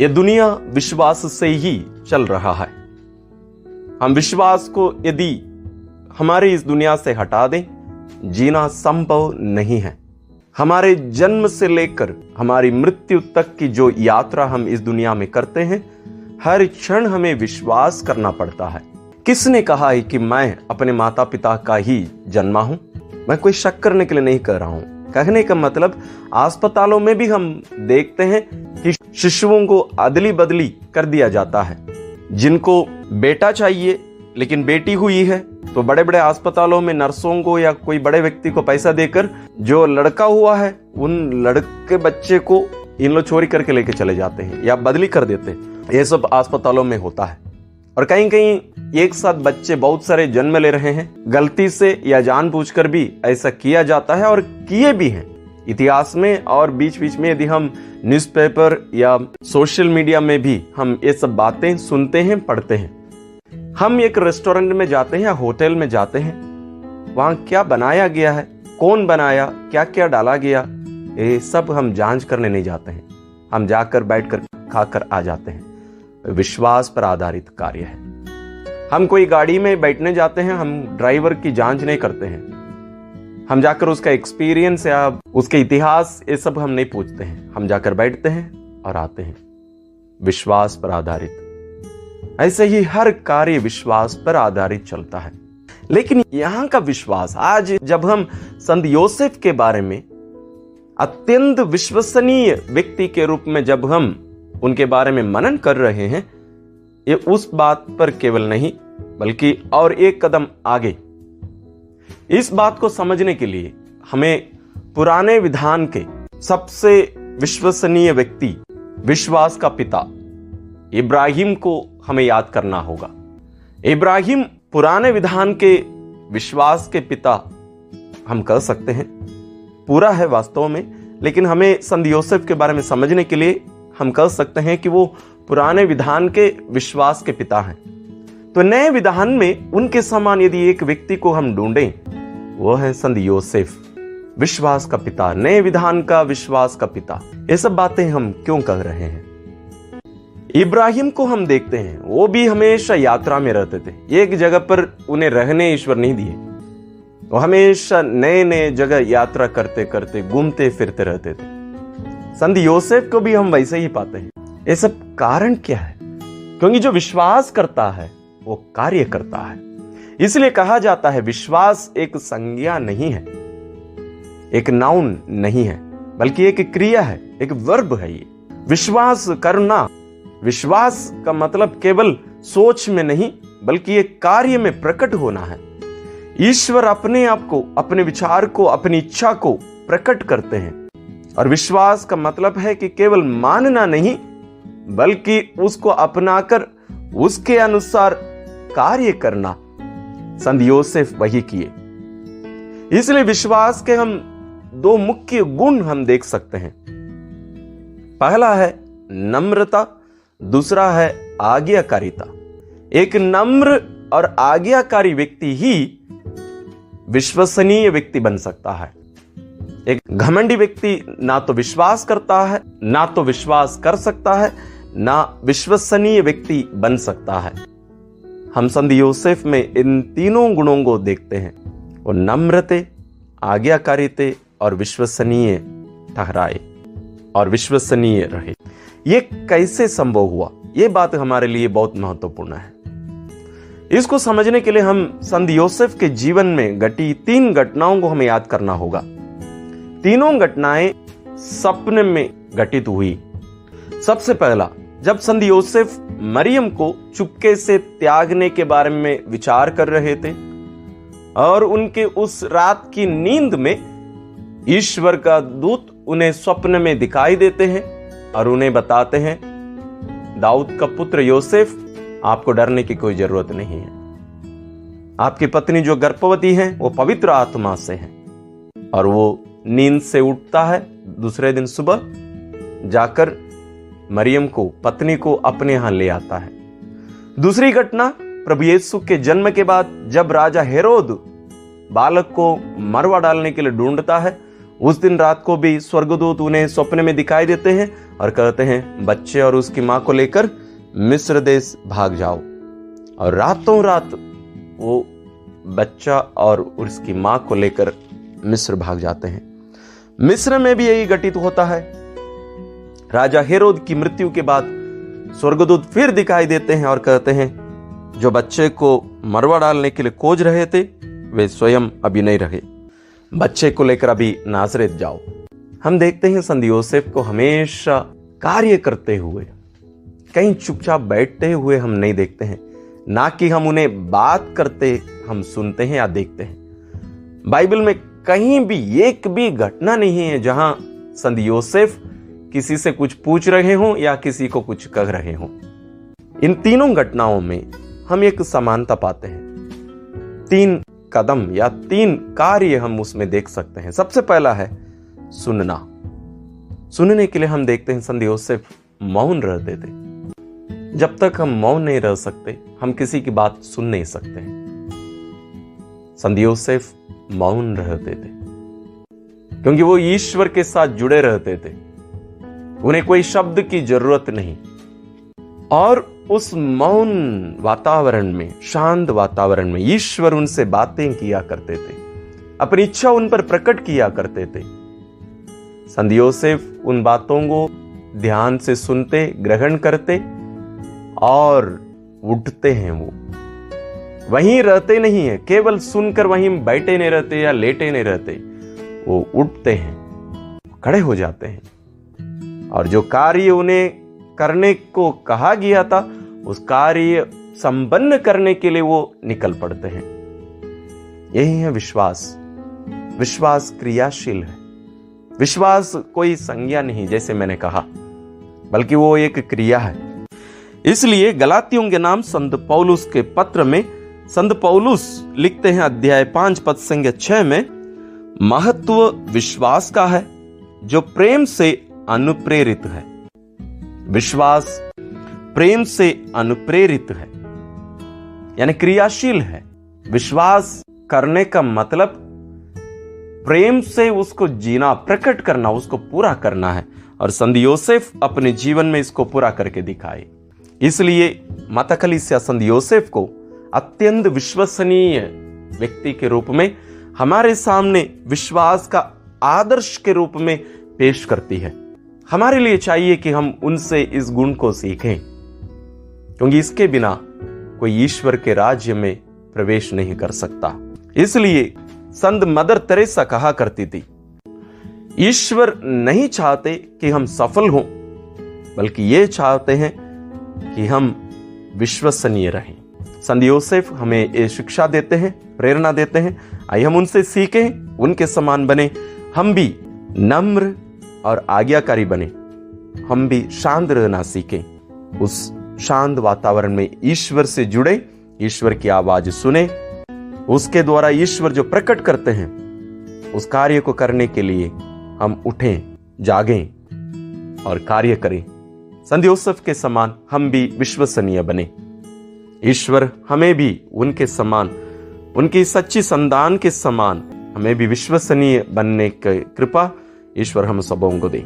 ये दुनिया विश्वास से ही चल रहा है। हम विश्वास को यदि हमारे इस दुनिया से हटा दें, जीना संभव नहीं है। हमारे जन्म से लेकर हमारी मृत्यु तक की जो यात्रा हम इस दुनिया में करते हैं, हर क्षण हमें विश्वास करना पड़ता है। किसने कहा है कि मैं अपने माता पिता का ही जन्मा हूं? मैं कोई शक करने के लिए नहीं कह रहा हूं। कहने का मतलब अस्पतालों में भी हम देखते हैं कि शिशुओं को अदली बदली कर दिया जाता है। जिनको बेटा चाहिए लेकिन बेटी हुई है तो बड़े बड़े अस्पतालों में नर्सों को या कोई बड़े व्यक्ति को पैसा देकर जो लड़का हुआ है उन लड़के बच्चे को इन लोग चोरी करके लेके चले जाते हैं या बदली कर देते हैं। ये सब अस्पतालों में होता है। और कहीं कहीं एक साथ बच्चे बहुत सारे जन्म ले रहे हैं। गलती से या जानबूझकर भी ऐसा किया जाता है और किए भी हैं इतिहास में। और बीच बीच में यदि हम न्यूज़पेपर या सोशल मीडिया में भी हम ये सब बातें सुनते हैं, पढ़ते हैं। हम एक रेस्टोरेंट में जाते हैं या होटल में जाते हैं, वहां क्या बनाया गया है, कौन बनाया, क्या क्या डाला गया, ये सब हम जांच करने नहीं जाते हैं। हम जाकर बैठकर खाकर आ जाते हैं। विश्वास पर आधारित कार्य है। हम कोई गाड़ी में बैठने जाते हैं, हम ड्राइवर की जांच नहीं करते हैं। हम जाकर उसका एक्सपीरियंस या उसके इतिहास ये सब हम नहीं पूछते हैं। हम जाकर बैठते हैं और आते हैं। विश्वास पर आधारित। ऐसे ही हर कार्य विश्वास पर आधारित चलता है। लेकिन यहां का विश्वास, आज जब हम संत योसेफ के बारे में अत्यंत विश्वसनीय व्यक्ति के रूप में जब हम उनके बारे में मनन कर रहे हैं, ये उस बात पर केवल नहीं बल्कि और एक कदम आगे। इस बात को समझने के लिए हमें पुराने विधान के सबसे विश्वसनीय व्यक्ति, विश्वास का पिता इब्राहिम को हमें याद करना होगा। इब्राहिम पुराने विधान के विश्वास के पिता हम कह सकते हैं। पूरा है वास्तव में, लेकिन हमें संत योसेफ के बारे में समझने के लिए हम कह सकते हैं कि वो पुराने विधान के विश्वास के पिता हैं। तो नए विधान में उनके समान यदि एक व्यक्ति को हम ढूंढें, वो है संत योसेफ, विश्वास का पिता, नए विधान का विश्वास का पिता। ये सब बातें हम क्यों कह रहे हैं? इब्राहिम को हम देखते हैं, वो भी हमेशा यात्रा में रहते थे। एक जगह पर उन्हें रहने ईश्वर नहीं दिए। वो हमेशा नए नए जगह यात्रा करते करते घूमते फिरते रहते थे। संत योसेफ को भी हम वैसे ही पाते हैं। ये सब कारण क्या है? क्योंकि जो विश्वास करता है वो कार्य करता है। इसलिए कहा जाता है विश्वास एक संज्ञा नहीं है, एक नाउन नहीं है, बल्कि एक क्रिया है, एक वर्ब है। ये विश्वास करना, विश्वास का मतलब केवल सोच में नहीं बल्कि एक कार्य में प्रकट होना है। ईश्वर अपने आप को, अपने विचार को, अपनी इच्छा को प्रकट करते हैं। और विश्वास का मतलब है कि केवल मानना नहीं बल्कि उसको अपनाकर उसके अनुसार कार्य करना। संत योसेफ वही किए। इसलिए विश्वास के हम दो मुख्य गुण हम देख सकते हैं। पहला है नम्रता, दूसरा है आज्ञाकारिता। एक नम्र और आज्ञाकारी व्यक्ति ही विश्वसनीय व्यक्ति बन सकता है। एक घमंडी व्यक्ति ना तो विश्वास करता है, ना तो विश्वास कर सकता है, ना विश्वसनीय व्यक्ति बन सकता है। हम संत योसेफ में इन तीनों गुणों को देखते हैं। वो नम्रते, आज्ञाकारिते और विश्वसनीय ठहराए और विश्वसनीय रहे। ये कैसे संभव हुआ? ये बात हमारे लिए बहुत महत्वपूर्ण है। इसको समझने के लिए हम संत योसेफ के जीवन में घटी 3 घटनाओं को हमें याद करना होगा। तीनों घटनाएं सपने में घटित हुई। सबसे पहला, जब संत योसेफ मरियम को चुपके से त्यागने के बारे में विचार कर रहे थे और उनके उस रात की नींद में ईश्वर का दूत उन्हें स्वप्न में दिखाई देते हैं और उन्हें बताते हैं, दाऊद का पुत्र योसेफ, आपको डरने की कोई जरूरत नहीं है। आपकी पत्नी जो गर्भवती है वो पवित्र आत्मा से है। और वो नींद से उठता है। दूसरे दिन सुबह जाकर मरियम को, पत्नी को अपने यहां ले आता है। दूसरी घटना, प्रभु यीशु के जन्म के बाद जब राजा हेरोद बालक को मरवा डालने के लिए ढूंढता है, उस दिन रात को भी स्वर्गदूत उन्हें स्वप्न में दिखाई देते हैं और कहते हैं बच्चे और उसकी मां को लेकर मिस्र देश भाग जाओ। और रातों रात वो बच्चा और उसकी मां को लेकर मिस्र भाग जाते हैं। मिस्र में भी यही घटित होता है। राजा हेरोद की मृत्यु के बाद स्वर्गदूत फिर दिखाई देते हैं और कहते हैं जो बच्चे को मरवा डालने के लिए खोज रहे थे वे स्वयं अभी नहीं रहे, बच्चे को लेकर अभी नासरेत जाओ। हम देखते हैं संत योसेफ को हमेशा कार्य करते हुए, कहीं चुपचाप बैठते हुए हम नहीं देखते हैं, ना कि हम उन्हें बात करते हम सुनते हैं या देखते हैं। बाइबल में कहीं भी एक भी घटना नहीं है जहां संत योसेफ किसी से कुछ पूछ रहे हों या किसी को कुछ कह रहे हों। इन तीनों घटनाओं में हम एक समानता पाते हैं। 3 कदम या 3 कार्य हम उसमें देख सकते हैं। सबसे पहला है सुनना। सुनने के लिए हम देखते हैं संत योसेफ मौन रहते थे। जब तक हम मौन नहीं रह सकते हम किसी की बात सुन नहीं सकते हैं। संत योसेफ मौन रहते थे क्योंकि वो ईश्वर के साथ जुड़े रहते थे, उन्हें कोई शब्द की जरूरत नहीं। और उस मौन वातावरण में, शांत वातावरण में ईश्वर उनसे बातें किया करते थे, अपनी इच्छा उन पर प्रकट किया करते थे। संत योसेफ उन बातों को ध्यान से सुनते, ग्रहण करते और उठते हैं। वो वहीं रहते नहीं है, केवल सुनकर वहीं बैठे नहीं रहते या लेटे नहीं रहते, वो उठते हैं, खड़े हो जाते हैं और जो कार्य उन्हें करने को कहा गया था उस कार्य संपन्न करने के लिए वो निकल पड़ते हैं। यही है विश्वास। विश्वास क्रियाशील है। विश्वास कोई संज्ञा नहीं जैसे मैंने कहा, बल्कि वो एक क्रिया है। इसलिए गलातियों के नाम संत पौलुस के पत्र में संत पौलुस लिखते हैं अध्याय 5 पद संख्या 6 में, महत्व विश्वास का है जो प्रेम से अनुप्रेरित है। विश्वास प्रेम से अनुप्रेरित है यानी क्रियाशील है। विश्वास करने का मतलब प्रेम से उसको जीना, प्रकट करना, उसको पूरा करना है। और संत योसेफ अपने जीवन में इसको पूरा करके दिखाए। इसलिए माता कलीसिया संत योसेफ को अत्यंत विश्वसनीय व्यक्ति के रूप में हमारे सामने विश्वास का आदर्श के रूप में पेश करती है। हमारे लिए चाहिए कि हम उनसे इस गुण को सीखें, क्योंकि इसके बिना कोई ईश्वर के राज्य में प्रवेश नहीं कर सकता। इसलिए संत मदर तेरेसा कहा करती थी, ईश्वर नहीं चाहते कि हम सफल हों, बल्कि ये चाहते हैं कि हम विश्वसनीय रहें। संत योसेफ हमें ये शिक्षा देते हैं, प्रेरणा देते हैं। आइए हम उनसे सीखें, उनके समान बने। हम भी नम्र और आज्ञाकारी बने, हम भी शांत रहना सीखें। उस शांत वातावरण में ईश्वर से जुड़े, ईश्वर की आवाज सुने, उसके द्वारा ईश्वर जो प्रकट करते हैं उस कार्य को करने के लिए हम उठें, जागें और कार्य करें। संत योसेफ के समान हम भी विश्वसनीय बने। ईश्वर हमें भी उनके समान, उनकी सच्ची संतान के समान हमें भी विश्वसनीय बनने की कृपा ईश्वर हम सबों को दे।